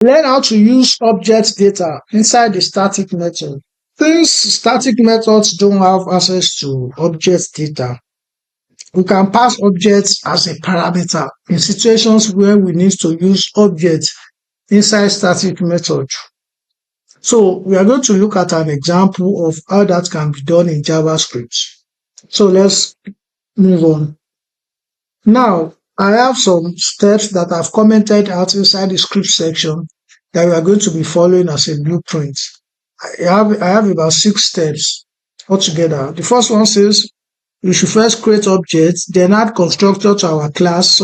Learn how to use object data inside the static method. Since static methods don't have access to object data, we can pass objects as a parameter in situations where we need to use objects inside static method. So we are going to look at an example of how that can be done in JavaScript. So let's move on. Now, I have some steps that I've commented out inside the script section that we are going to be following as a blueprint. I have about 6 steps altogether. The first one says we should first create objects, then add constructor to our class.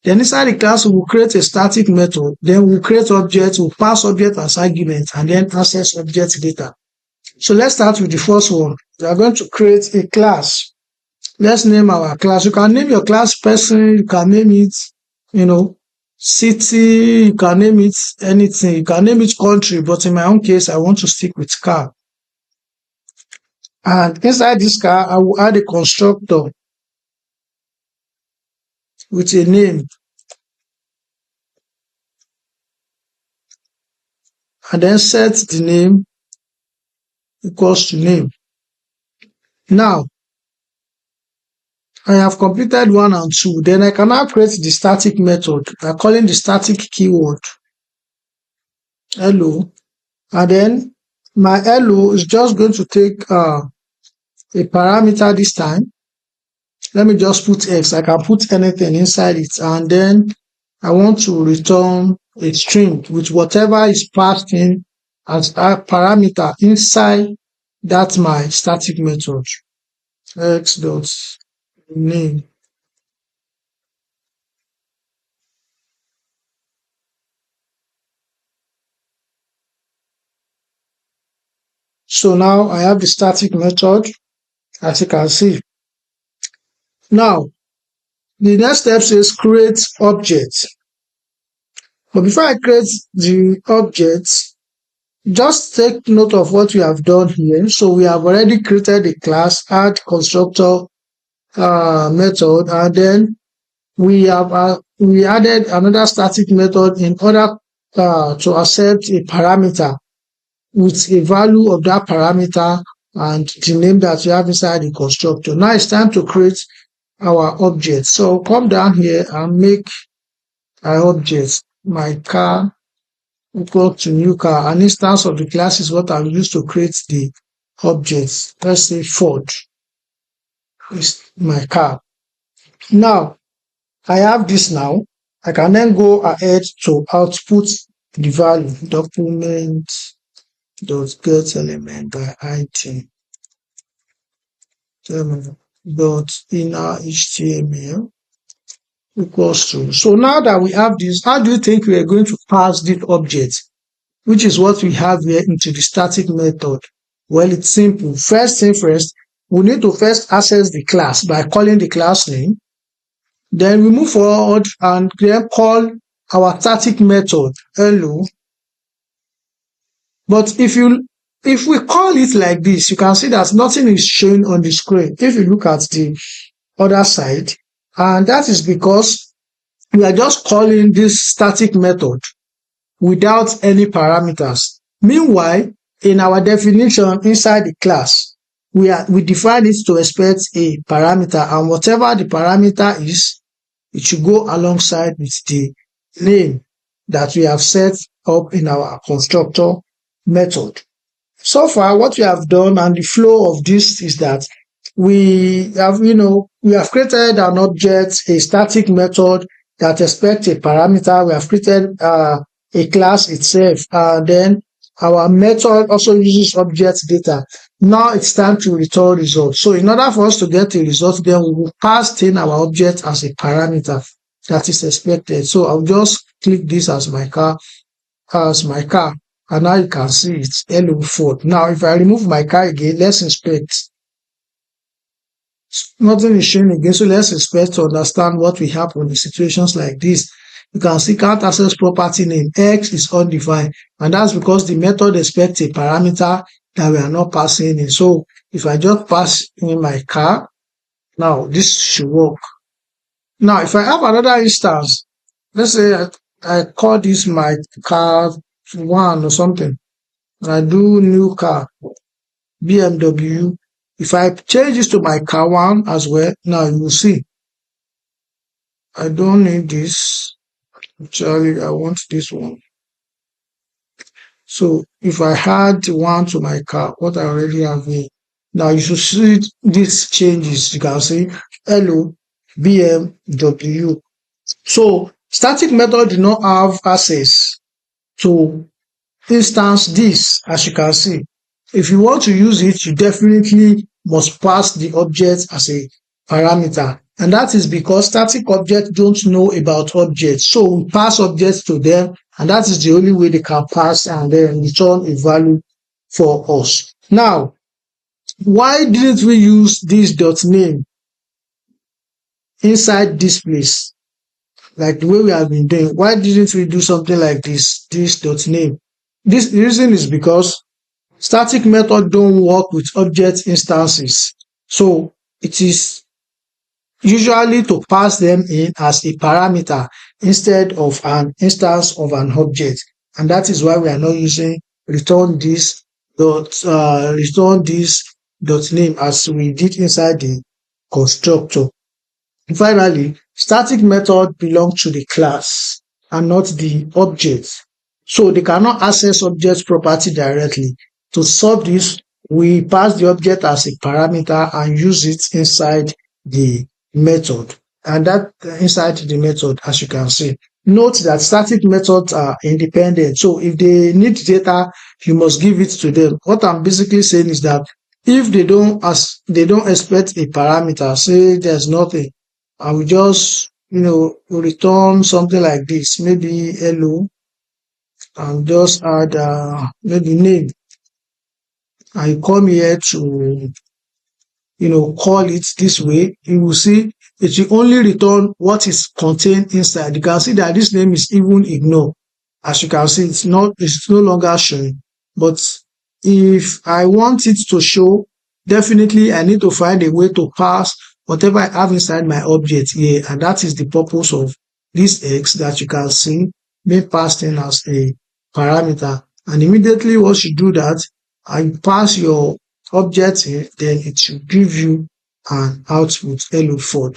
Then inside the class, we will create a static method. Then we'll create objects, we'll pass object as argument, and then access object data. So let's start with the first one. We are going to create a class. Let's name our class. You can name your class person, you can name it, city, you can name it anything, you can name it country, but in my own case, I want to stick with car. And inside this car, I will add a constructor with a name. And then set the name equals to name. Now, I have completed 1 and 2. Then I can now create the static method by calling the static keyword hello. And then my hello is just going to take a parameter this time. Let me just put X. I can put anything inside it. And then I want to return a string with whatever is passed in as a parameter inside that my static method. X dot name. So now I have the static method, as you can see. Now, the next step says create object. But before I create the object, just take note of what we have done here. So we have already created a class, add constructor method, and then we added another static method in order to accept a parameter with a value of that parameter and the name that we have inside the constructor. Now it's time to create our object. So come down here and make our object, my car equal to new car. An instance of the class is what I will use to create the objects. Let's say Ford is my car. Now, I have this now. I can then go ahead to output the value. Document dot get element by item dot inner HTML equals to. So now that we have this, how do you think we are going to pass this object, which is what we have here, into the static method? Well, it's simple. First thing first, we need to first access the class by calling the class name. Then we move forward and then call our static method hello. But if we call it like this, you can see that nothing is showing on the screen. If you look at the other side, and that is because we are just calling this static method without any parameters. Meanwhile, in our definition inside the class, we define it to expect a parameter, and whatever the parameter is, it should go alongside with the name that we have set up in our constructor method. So far, what we have done and the flow of this is that we have created an object, a static method that expects a parameter. We have created a class itself, and then our method also uses object data. Now it's time to return results. So in order for us to get a result, then we will pass in our object as a parameter that is expected. So I'll just click this as my car, and now you can see it's hello Ford. Now if I remove my car again, let's inspect. Nothing is showing again, so let's inspect to understand what will happen in situations like this. You can see can't access property name, X is undefined, and that's because the method expects a parameter that we are not passing in. So if I just pass in my car, now this should work. Now if I have another instance, let's say I call this my car one or something. I do new car, BMW. If I change this to my car one as well, now you will see I don't need this. Actually, I want this one. So if I add one to my car, what I already have here, now you should see these changes. You can see hello BMW. So static method did not have access to instance this, as you can see. If you want to use it, you definitely must pass the object as a parameter. And that is because static objects don't know about objects. So we pass objects to them, and that is the only way they can pass and then return a value for us. Now, why didn't we use this dot name inside this place? Like the way we have been doing, why didn't we do something like this dot name? This reason is because static method don't work with object instances. So it is usually to pass them in as a parameter instead of an instance of an object. And that is why we are not using return this dot name as we did inside the constructor. Finally, static method belong to the class and not the object. So they cannot access object property directly. To solve this, we pass the object as a parameter and use it inside the method. And that inside the method, as you can see. Note that static methods are independent. So if they need data, you must give it to them. What I'm basically saying is that if they don't expect a parameter, say there's nothing, I will just, return something like this, maybe hello, and just add maybe name. I come here to, call it this way. You will see it will only return what is contained inside. You can see that this name is even ignored. As you can see, it's no longer showing. But if I want it to show, definitely I need to find a way to pass whatever I have inside my object here. And that is the purpose of this X that you can see being passed in as a parameter. And immediately once you do that, and you pass your object here, then it should give you an output hello Ford.